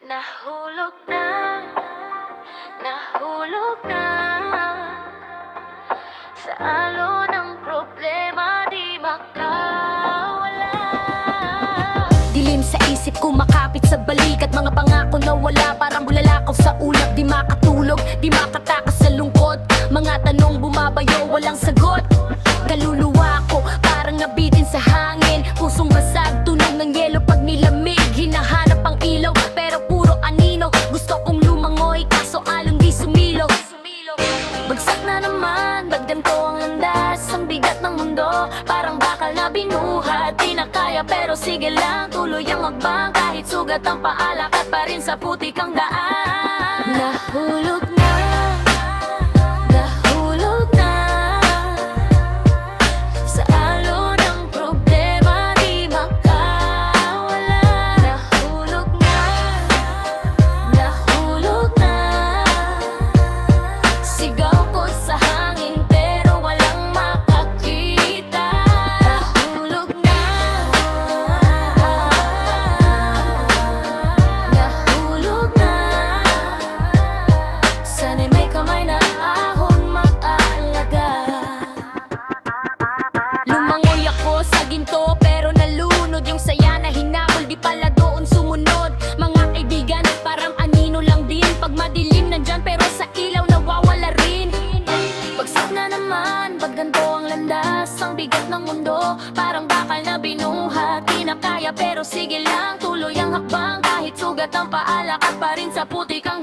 Nahulog na, nahulog na sa alo ng problema, di makawala. Dilim sa isip ko, makapit sa balikat. Mga pangako na wala, parang bulalakaw sa ulap. Di makatulog, di makatakas sa lungkot. Mga tanong bumabayo, walang sagot. Kaluluwa ko, parang nabitin sa hangin. Pusong basag, tunog ng yelo pag nilamig. Hinahanap ang ilaw, pero puro anino. Gusto kong lumangoy, kaso alon di sumilo. Bagsak na naman, bagdam ko ang landas. Ang bigat ng mundo, parang bakal na binuhat. Di na kaya pero sige lang, tuloy ang magbang. Kahit sugat ang paalakat pa rin sa putik ang daan. Nahulog na, nahulog na sa alo ng problema, di makawala. Nahulog na, nahulog na. Sigaw ko sa hangin pero walang makakita. Nahulog na, nahulog na. Sana'y may kamay na ahon mag-aalaga. Lumangoy ako sa ginto pero nalunod. Yung saya na hinabol di pala doon sumunod. Mga kaibigan parang anino lang din. Pag madilim nandyan pero sa ilaw nawawala rin. Bagsak na naman, bagganto ang landas. Ang bigat ng mundo, parang bakal na binuhat. Di na kaya pero sige lang, tuloy ang hakbang. Kahit sugat ang paalakat pa rin sa putik ang